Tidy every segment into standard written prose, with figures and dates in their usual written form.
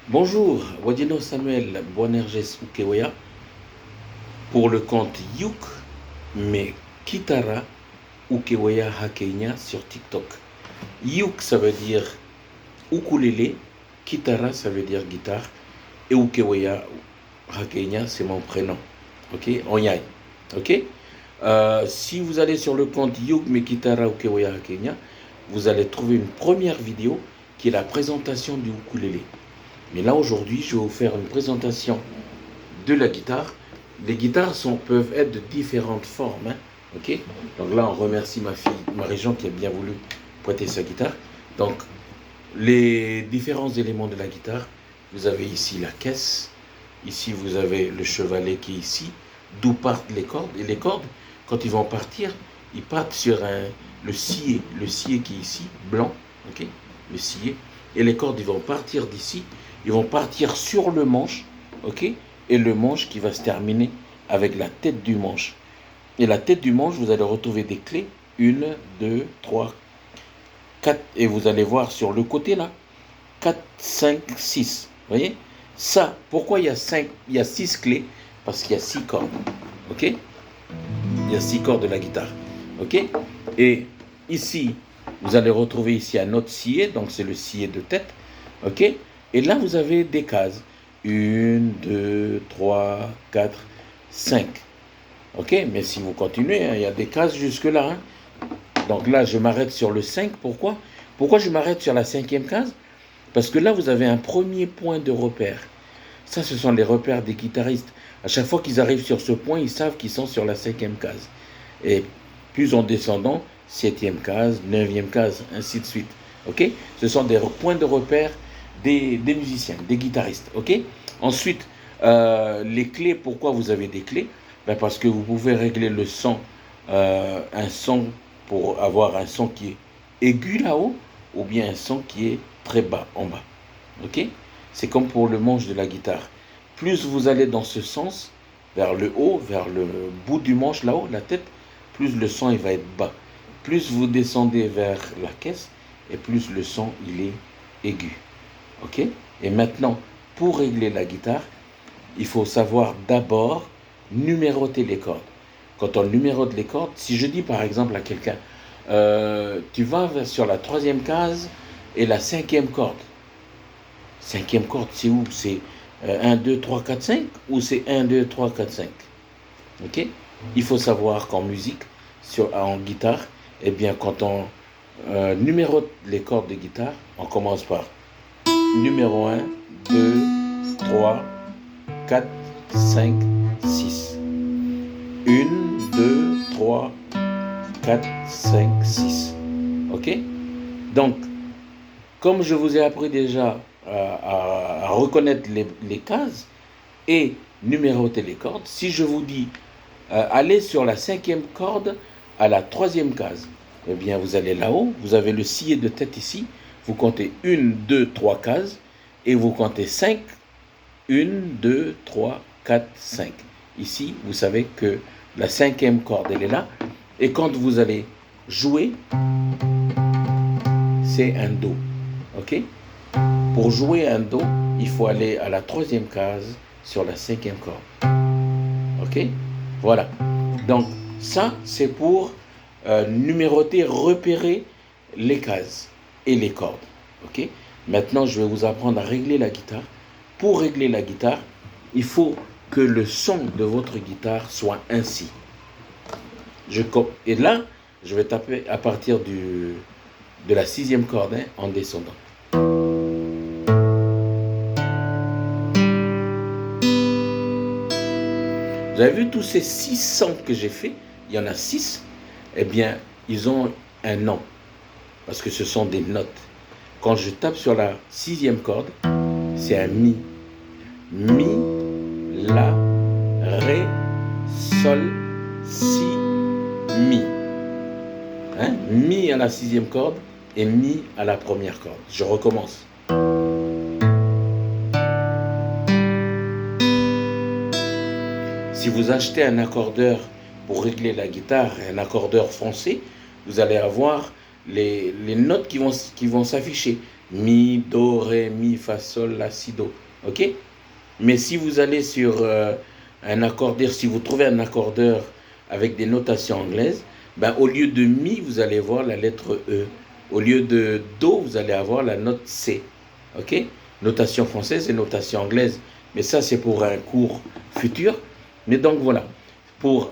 Bonjour, Wadino Samuel Boanerges Ukeweya pour le compte Yuk mais Kitara Ukeweya Hakenya sur TikTok. Yuk ça veut dire ukulélé, Kitara ça veut dire guitare et Ukeweya Hakenya c'est mon prénom. Ok, on y aille. Ok. Si vous allez sur le compte Yuk mais Kitara Ukeweya Hakenya, vous allez trouver une première vidéo qui est la présentation du ukulélé. Mais là, aujourd'hui, je vais vous faire une présentation de la guitare. Les guitares peuvent être de différentes formes. Hein, ok. Donc là, on remercie ma fille Marie-Jean qui a bien voulu prêter sa guitare. Donc, les différents éléments de la guitare, vous avez ici la caisse. Ici, vous avez le chevalet qui est ici, d'où partent les cordes. Et les cordes, quand ils vont partir, ils partent sur le scié qui est ici, blanc. Ok. Le scié. Et les cordes, ils vont partir d'ici. Ils vont partir sur le manche, ok, et le manche qui va se terminer avec la tête du manche. Et la tête du manche, vous allez retrouver des clés, 1, 2, 3, 4, et vous allez voir sur le côté là, 4, 5, 6. Vous voyez ça, pourquoi il y a 6 clés? Parce qu'il y a 6 cordes, ok. Il y a 6 cordes de la guitare, ok. Et ici, vous allez retrouver ici un autre scié, donc c'est le scié de tête, ok. Et là, vous avez des cases. 1, 2, 3, 4, 5. Ok, mais si vous continuez, hein, il y a des cases jusque-là. Hein. Donc là, je m'arrête sur le 5. Pourquoi? Pourquoi je m'arrête sur la 5e case? Parce que là, vous avez un premier point de repère. Ça, ce sont les repères des guitaristes. À chaque fois qu'ils arrivent sur ce point, ils savent qu'ils sont sur la 5e case. Et plus en descendant, 7e case, 9e case, ainsi de suite. Ok? Ce sont des points de repère des musiciens, des guitaristes, ok. Ensuite, les clés, pourquoi vous avez des clés? Ben parce que vous pouvez régler le son, un son pour avoir un son qui est aigu là-haut, ou bien un son qui est très bas en bas, ok. C'est comme pour le manche de la guitare. Plus vous allez dans ce sens, vers le haut, vers le bout du manche là-haut, la tête, plus le son il va être bas. Plus vous descendez vers la caisse, et plus le son il est aigu. Ok. Et maintenant, pour régler la guitare, il faut savoir d'abord numéroter les cordes. Quand on numérote les cordes, si je dis par exemple à quelqu'un, tu vas sur la 3e case et la 5e corde. 5e corde, c'est où? C'est 1, 2, 3, 4, 5 ou c'est 1, 2, 3, 4, 5? Ok. Il faut savoir qu'en musique, en guitare, eh bien, quand on numérote les cordes de guitare, on commence par numéro 1, 2, 3, 4, 5, 6. 1, 2, 3, 4, 5, 6. Ok? Donc, comme je vous ai appris déjà à reconnaître les cases et numéroter les cordes, si je vous dis allez sur la 5e corde à la 3e case, eh bien vous allez là-haut, vous avez le scié de tête ici, vous comptez 1, 2, 3 cases et vous comptez 5, 1, 2, 3, 4, 5. Ici, vous savez que la 5e corde, elle est là. Et quand vous allez jouer, c'est un Do. Ok? Pour jouer un Do, il faut aller à la 3e case sur la 5e corde. Ok? Voilà. Donc, ça, c'est pour numéroter, repérer les cases et les cordes. Ok? Maintenant, je vais vous apprendre à régler la guitare. Pour régler la guitare, il faut que le son de votre guitare soit ainsi. Et là, je vais taper à partir de la 6e corde, hein, en descendant. Vous avez vu tous ces 6 sons que j'ai fait? Il y en a 6. Eh bien, ils ont un nom. Parce que ce sont des notes. Quand je tape sur la 6e corde, c'est un Mi. Mi, La, Ré, Sol, Si, Mi. Hein? Mi à la 6e corde et Mi à la 1re corde. Je recommence. Si vous achetez un accordeur pour régler la guitare, un accordeur français, vous allez avoir les notes qui vont s'afficher. Mi, Do, Ré, Mi, Fa, Sol, La, Si, Do. Ok? Mais si vous allez sur un accordeur, si vous trouvez un accordeur avec des notations anglaises, ben, au lieu de Mi, vous allez voir la lettre E. Au lieu de Do, vous allez avoir la note C. Ok? Notation française et notation anglaise. Mais ça, c'est pour un cours futur. Mais donc voilà. Pour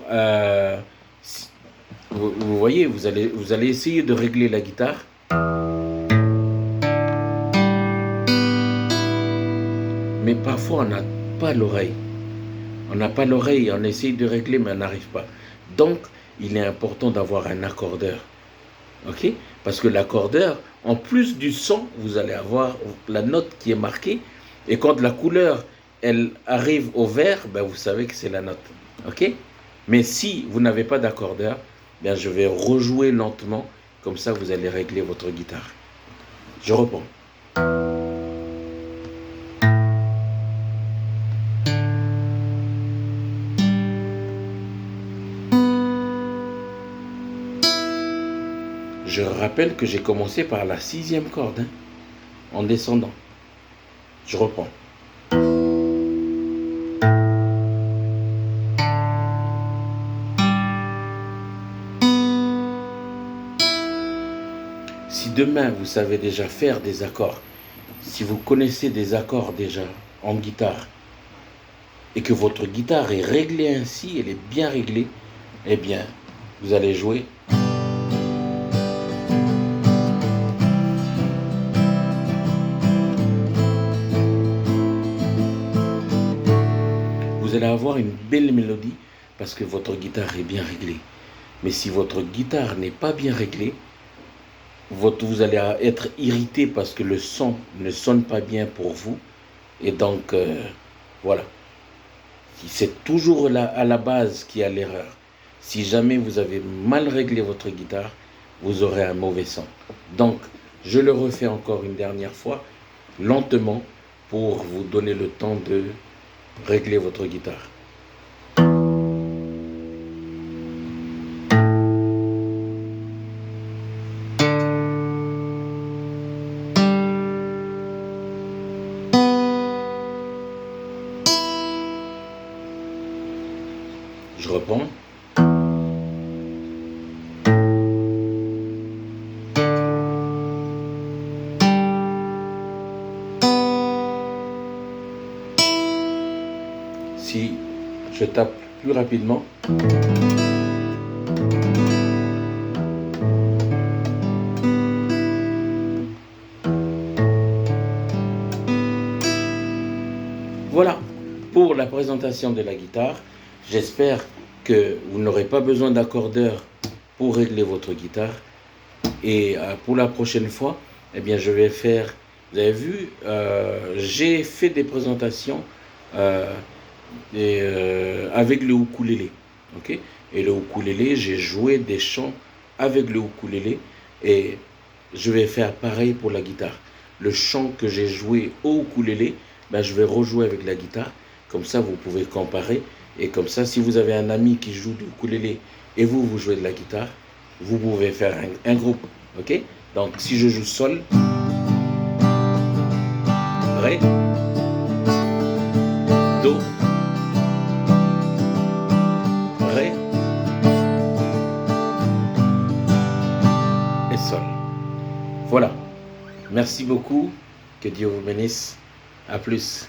vous voyez, vous allez essayer de régler la guitare. Mais parfois, on n'a pas l'oreille. On n'a pas l'oreille, on essaye de régler, mais on n'arrive pas. Donc, il est important d'avoir un accordeur. Ok? Parce que l'accordeur, en plus du son, vous allez avoir la note qui est marquée. Et quand la couleur, elle arrive au vert, ben vous savez que c'est la note. Ok? Mais si vous n'avez pas d'accordeur, ben je vais rejouer lentement. Comme ça, vous allez régler votre guitare. Je reprends. Je rappelle que j'ai commencé par la 6e corde, hein, en descendant. Je reprends. Si demain vous savez déjà faire des accords, si vous connaissez des accords déjà en guitare, et que votre guitare est réglée ainsi, elle est bien réglée, eh bien, vous allez jouer. Vous allez avoir une belle mélodie parce que votre guitare est bien réglée. Mais si votre guitare n'est pas bien réglée, vous allez être irrité parce que le son ne sonne pas bien pour vous. Et donc, voilà. C'est toujours là, à la base qu'il y a l'erreur. Si jamais vous avez mal réglé votre guitare, vous aurez un mauvais son. Donc, je le refais encore une dernière fois, lentement, pour vous donner le temps de régler votre guitare. Je reprends. Si je tape plus rapidement, voilà pour la présentation de la guitare. J'espère que vous n'aurez pas besoin d'accordeur pour régler votre guitare. Et pour la prochaine fois, eh bien, je vais faire, vous avez vu, j'ai fait des présentations avec le ukulélé. Okay? Et le ukulélé, j'ai joué des chants avec le ukulélé. Et je vais faire pareil pour la guitare. Le chant que j'ai joué au ukulélé, ben, je vais rejouer avec la guitare. Comme ça, vous pouvez comparer. Et comme ça, si vous avez un ami qui joue du ukulélé et vous jouez de la guitare, vous pouvez faire un groupe. Ok? Donc, si je joue Sol, Ré, Do, Ré et Sol. Voilà. Merci beaucoup. Que Dieu vous bénisse. À plus.